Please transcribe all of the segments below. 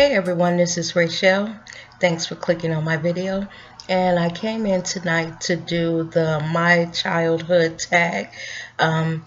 Hey everyone, this is Rachel. Thanks for clicking on my video. And I came in tonight to do the My Childhood tag. I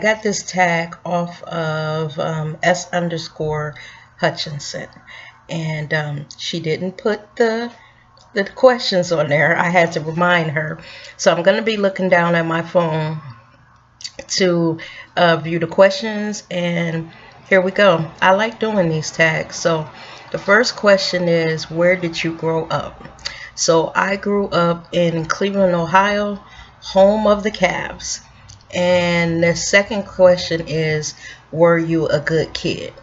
got this tag off of S_Hutchinson. And she didn't put the questions on there. I had to remind her. So I'm going to be looking down at my phone to view the questions, and here we go. I like doing these tags. So the first question is, where did you grow up? So I grew up in Cleveland, Ohio, home of the Cavs. And the second question is, were you a good kid?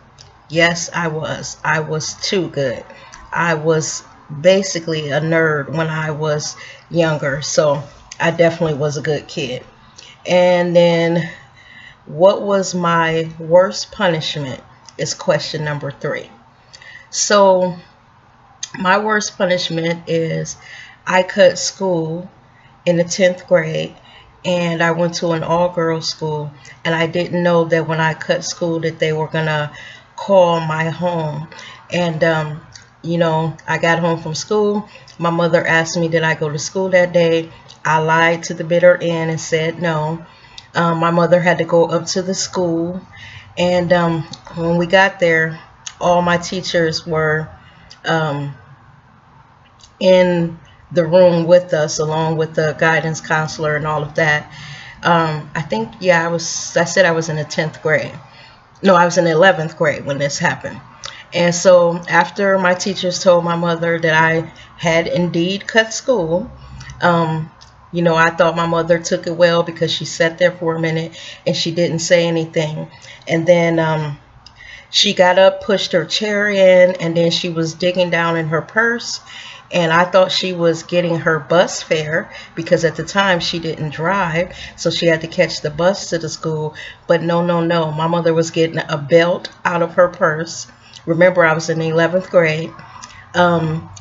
Yes, I was. I was too good. I was basically a nerd when I was younger, so I definitely was a good kid. And then, what was my worst punishment is question number 3. So my worst punishment is I cut school in the 10th grade, and I went to an all-girls school, and I didn't know that when I cut school that they were gonna call my home. And I got home from school. My mother asked me did I go to school that day. I lied to the bitter end and said no. My mother had to go up to the school, and when we got there, all my teachers were in the room with us, along with the guidance counselor and all of that. I think, yeah, I said I was in the 10th grade. No, I was in the 11th grade when this happened. And so after my teachers told my mother that I had indeed cut school, I thought my mother took it well, because she sat there for a minute and she didn't say anything. And then she got up, pushed her chair in, and then she was digging down in her purse. And I thought she was getting her bus fare, because at the time she didn't drive, so she had to catch the bus to the school. But no. My mother was getting a belt out of her purse. Remember, I was in the 11th grade.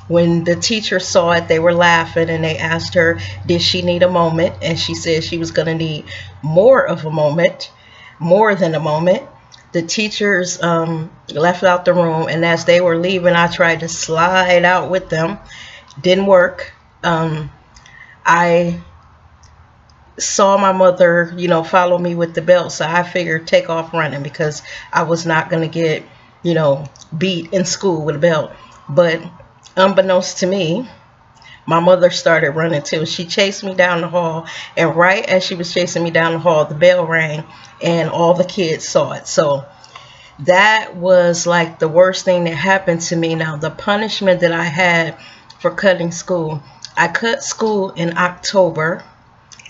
When the teacher saw it, they were laughing, and they asked her, did she need a moment? And she said she was going to need more of a moment, more than a moment. The teachers left out the room, and as they were leaving, I tried to slide out with them. Didn't work. I saw my mother, follow me with the belt, so I figured take off running, because I was not going to get, beat in school with a belt. But unbeknownst to me, my mother started running too. She chased me down the hall, and right as she was chasing me down the hall, the bell rang, and all the kids saw it. So that was like the worst thing that happened to me. Now, the punishment that I had for cutting school, I cut school in October,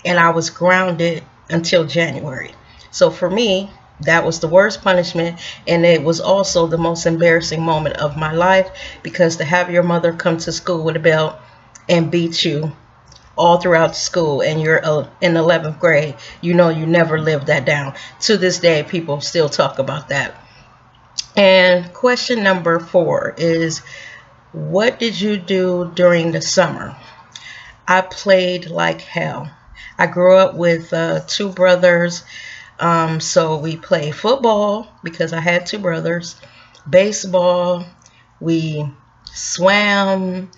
and I was grounded until January. So for me, that was the worst punishment, and it was also the most embarrassing moment of my life, because to have your mother come to school with a belt and beat you all throughout school, and you're in 11th grade, you never lived that down. To this day, people still talk about that. And question number 4 is, what did you do during the summer? I played like hell. I grew up with 2 brothers. So we played football, because I had 2 brothers, baseball, we swam,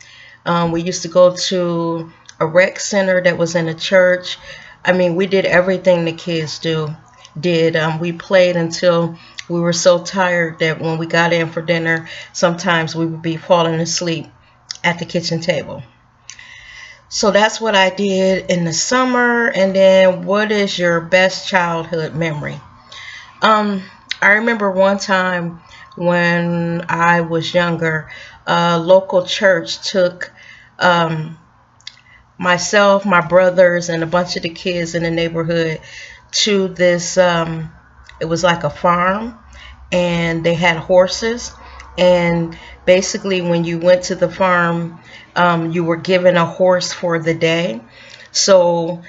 we used to go to a rec center that was in a church. I mean, we did everything the kids did. We played until we were so tired that when we got in for dinner, sometimes we would be falling asleep at the kitchen table. So that's what I did in the summer. And then, what is your best childhood memory? I remember one time when I was younger, a local church took myself, my brothers, and a bunch of the kids in the neighborhood to this, it was like a farm, and they had horses. And basically, when you went to the farm, you were given a horse for the day. So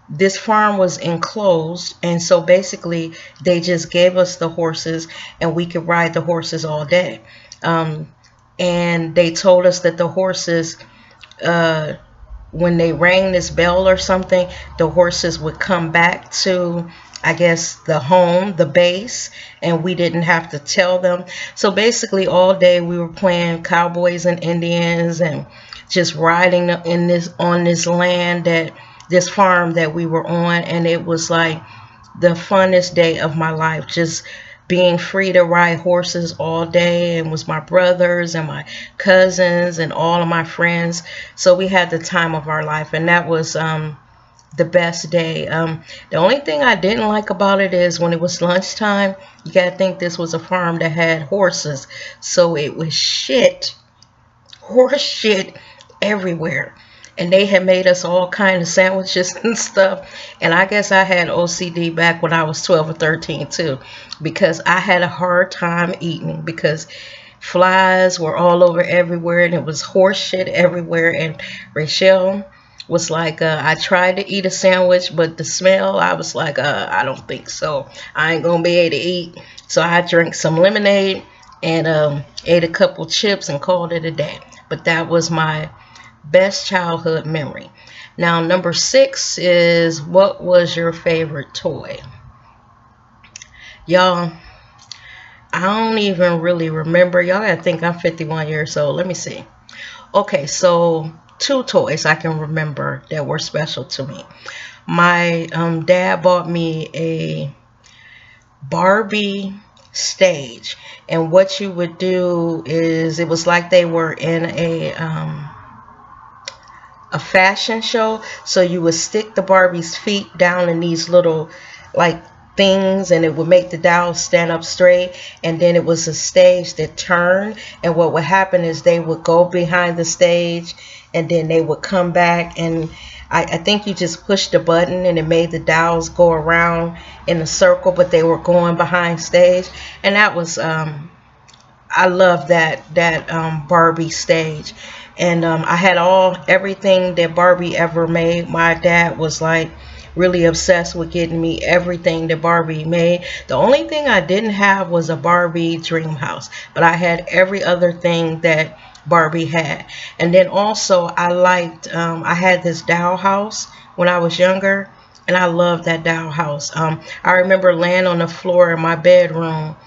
this farm was enclosed, and so basically they just gave us the horses, and we could ride the horses all day. And they told us that the horses, when they rang this bell or something, the horses would come back to I guess, the home, the base, and we didn't have to tell them. So basically all day we were playing cowboys and Indians and just riding in this on this land, that this farm that we were on, and it was like the funnest day of my life, just being free to ride horses all day, and was my brothers and my cousins and all of my friends. So we had the time of our life, and that was the best day. The only thing I didn't like about it is when it was lunchtime, you gotta think this was a farm that had horses, so it was shit, horse shit everywhere. And they had made us all kind of sandwiches and stuff. And I guess I had OCD back when I was 12 or 13 too, because I had a hard time eating because flies were all over everywhere and it was horse shit everywhere. And Rachel was like, I tried to eat a sandwich, but the smell, I was like, I don't think so. I ain't gonna be able to eat. So I drank some lemonade and ate a couple chips and called it a day. But that was my best childhood memory. Now, number 6 is, what was your favorite toy? Y'all, I don't even really remember. Y'all gotta think I'm 51 years old. Let me see. Okay, so 2 toys I can remember that were special to me. My dad bought me a Barbie stage, and what you would do is, it was like they were in a fashion show. So you would stick the Barbie's feet down in these little like things, and it would make the doll stand up straight, and then it was a stage that turned, and what would happen is they would go behind the stage and then they would come back, and I think you just pushed the button and it made the dolls go around in a circle, but they were going behind stage. And that was I love that Barbie stage. And I had everything that Barbie ever made. My dad was like really obsessed with getting me everything that Barbie made. The only thing I didn't have was a Barbie dream house, but I had every other thing that Barbie had. And then also I liked, I had this doll house when I was younger, and I loved that doll house. I remember laying on the floor in my bedroom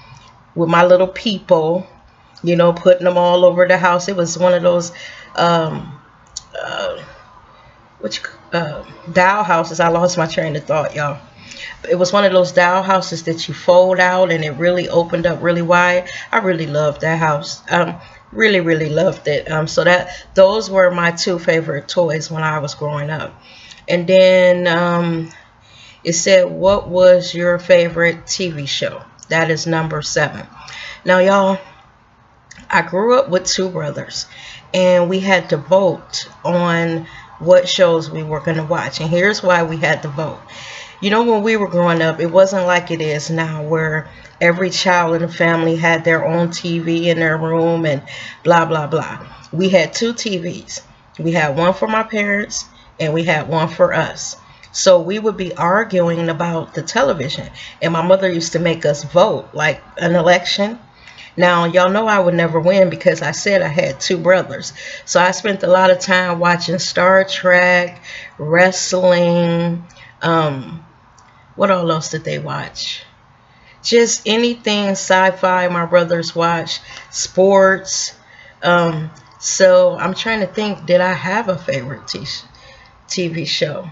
with my little people, you know, putting them all over the house. It was one of those doll houses. I lost my train of thought, y'all. It was one of those doll houses that you fold out and it really opened up really wide. I really loved that house. Really loved it. So those were my 2 favorite toys when I was growing up. And then it said, what was your favorite TV show? That is number 7. Now, y'all, I grew up with 2 brothers, and we had to vote on what shows we were going to watch. And here's why we had to vote. You know, when we were growing up, it wasn't like it is now, where every child in the family had their own TV in their room and blah, blah, blah. We had 2 TVs. We had one for my parents and we had one for us. So we would be arguing about the television, and my mother used to make us vote like an election. Now, y'all know I would never win because I said I had 2 brothers. So I spent a lot of time watching Star Trek, wrestling, what all else did they watch? Just anything sci-fi my brothers watch, sports. So I'm trying to think, did I have a favorite TV show?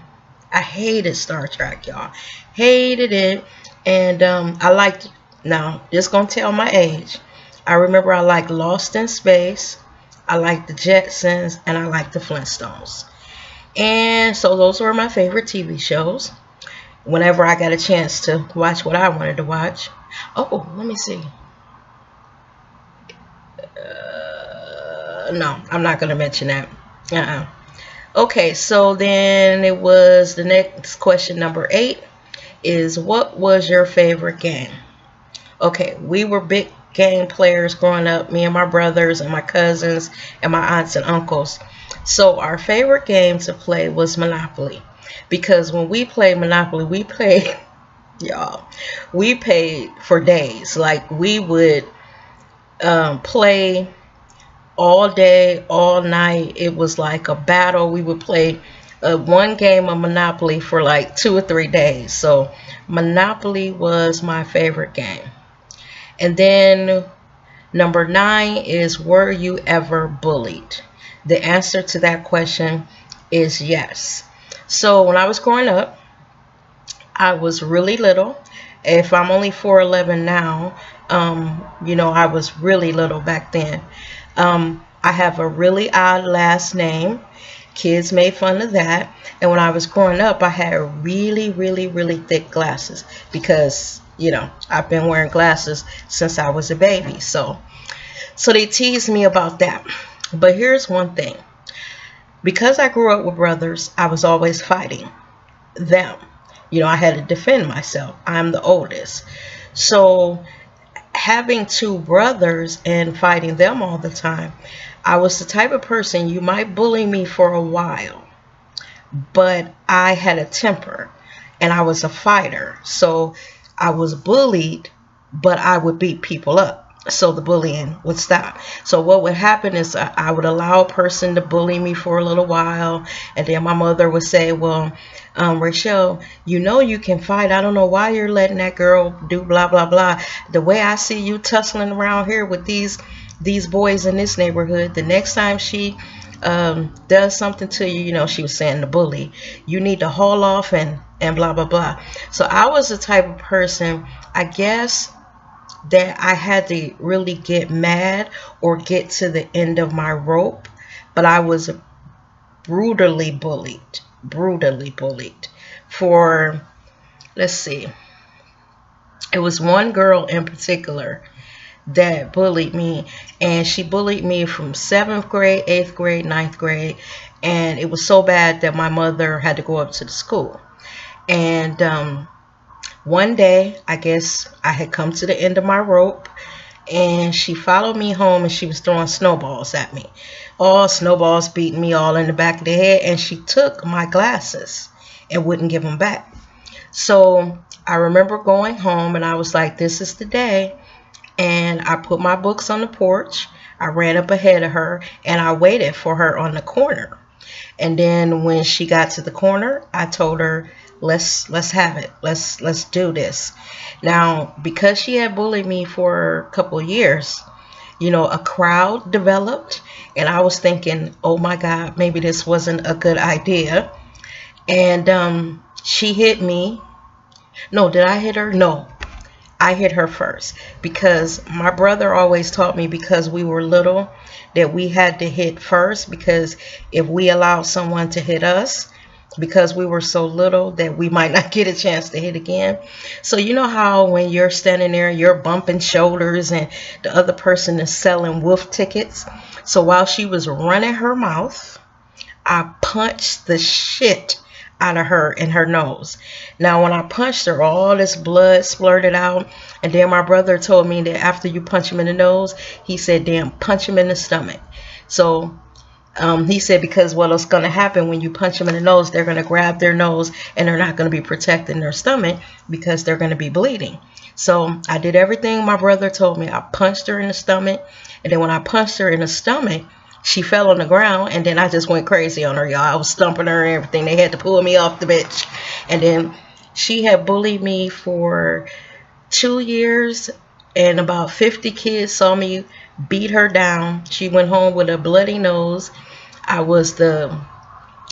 I hated Star Trek, y'all. Hated it. And I liked, now, just gonna tell my age. I remember I liked Lost in Space, I liked the Jetsons, and I liked the Flintstones. And so those were my favorite TV shows whenever I got a chance to watch what I wanted to watch. Oh, let me see. No, I'm not going to mention that. Okay, so then it was the next question, number 8, is what was your favorite game? Okay, we were big game players growing up, me and my brothers and my cousins and my aunts and uncles. So our favorite game to play was Monopoly, because when we played Monopoly, we played, y'all, we paid for days. Like, we would play all day, all night. It was like a battle. We would play one game of Monopoly for like 2 or 3 days. So Monopoly was my favorite game. And then number 9 is, were you ever bullied? The answer to that question is yes. So when I was growing up, I was really little. If I'm only 4'11" now, I was really little back then. I have a really odd last name. Kids made fun of that. And when I was growing up, I had really, really, really thick glasses because, I've been wearing glasses since I was a baby. So they teased me about that. But here's one thing. Because I grew up with brothers, I was always fighting them. I had to defend myself. I'm the oldest. So having 2 brothers and fighting them all the time, I was the type of person, you might bully me for a while, but I had a temper and I was a fighter. So I was bullied, but I would beat people up. So the bullying would stop. So what would happen is I would allow a person to bully me for a little while, and then my mother would say, well, Rachel, you can fight. I don't know why you're letting that girl do blah, blah, blah. The way I see you tussling around here with these boys in this neighborhood, the next time she does something to you, she was saying the bully, you need to haul off and blah, blah, blah. So I was the type of person, I guess, that I had to really get mad or get to the end of my rope, but I was brutally bullied for, let's see, it was one girl in particular that bullied me, and she bullied me from 7th grade, 8th grade, 9th grade, and it was so bad that my mother had to go up to the school. And one day, I guess I had come to the end of my rope, and she followed me home, and she was throwing snowballs at me. All snowballs beating me all in the back of the head, and she took my glasses and wouldn't give them back. So I remember going home, and I was like, this is the day. And I put my books on the porch. I ran up ahead of her, and I waited for her on the corner. And then when she got to the corner, I told her, let's have it. Let's do this. Now, because she had bullied me for a couple of years, a crowd developed, and I was thinking, oh my God, maybe this wasn't a good idea. And she hit me. No, did I hit her? No, I hit her first, because my brother always taught me, because we were little, that we had to hit first, because if we allowed someone to hit us, because we were so little, that we might not get a chance to hit again. So you know how when you're standing there, you're bumping shoulders and the other person is selling wolf tickets? So while she was running her mouth, I punched the shit out of her in her nose. Now when I punched her, all this blood splurted out, and then my brother told me that after you punch him in the nose, he said, damn, punch him in the stomach. So he said, because what's going to happen when you punch them in the nose, they're going to grab their nose and they're not going to be protecting their stomach, because they're going to be bleeding. So I did everything my brother told me. I punched her in the stomach, and then when I punched her in the stomach, she fell on the ground, and then I just went crazy on her, y'all. I was stumping her and everything. They had to pull me off the bench. And then she had bullied me for 2 years, and about 50 kids saw me beat her down. She went home with a bloody nose. I was the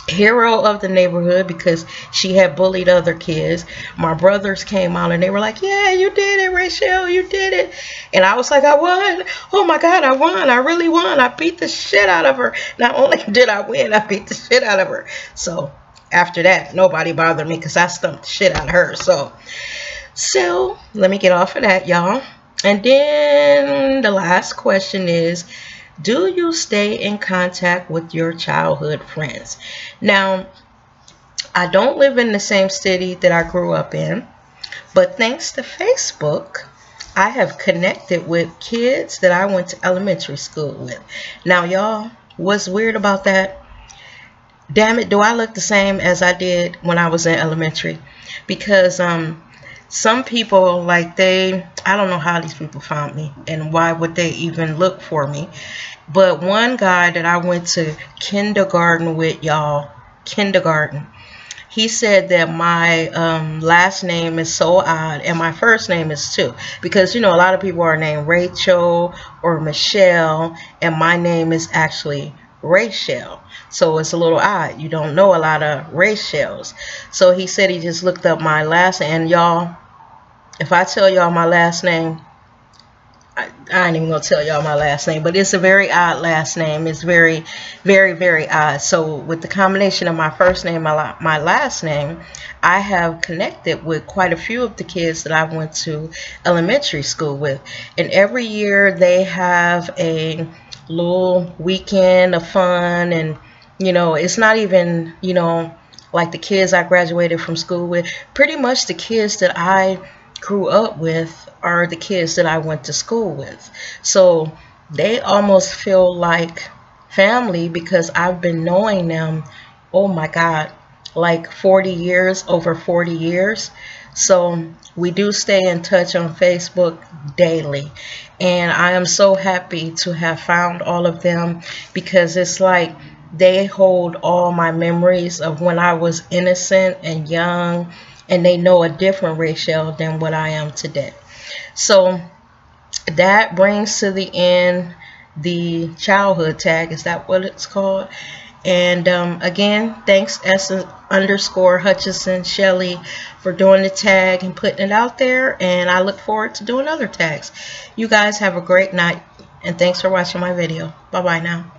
hero of the neighborhood because she had bullied other kids. My brothers came out and they were like, yeah, you did it, Rachel, you did it. And I was like, I won. Oh my God, I won. I really won. I beat the shit out of her. Not only did I win, I beat the shit out of her. So after that, nobody bothered me because I stumped the shit out of her. So let me get off of that, y'all. And then the last question is, do you stay in contact with your childhood friends? Now, I don't live in the same city that I grew up in, but thanks to Facebook, I have connected with kids that I went to elementary school with. Now, y'all, what's weird about that? Damn it, do I look the same as I did when I was in elementary? Because some people, like I don't know how these people found me and why would they even look for me. But one guy that I went to kindergarten with, y'all, kindergarten. He said that my last name is so odd, and my first name is too, because you know a lot of people are named Rachel or Michelle, and my name is actually Rachel. So it's a little odd. You don't know a lot of Rachels. So he said he just looked up my last name, and y'all, if I tell y'all my last name, I ain't even gonna tell y'all my last name, but it's a very odd last name. It's very, very, very odd. So with the combination of my first name, my last name, I have connected with quite a few of the kids that I went to elementary school with. And every year they have a little weekend of fun, and you know, it's not even, you know, like the kids I graduated from school with. Pretty much the kids that I grew up with are the kids that I went to school with. So they almost feel like family because I've been knowing them, oh my God, like 40 years, over 40 years. So we do stay in touch on Facebook daily. And I am so happy to have found all of them because it's like they hold all my memories of when I was innocent and young, and they know a different Rachel than what I am today. So that brings to the end the childhood tag. Is that what it's called? And again, thanks S_Hutchison Shelly for doing the tag and putting it out there. And I look forward to doing other tags. You guys have a great night. And thanks for watching my video. Bye-bye now.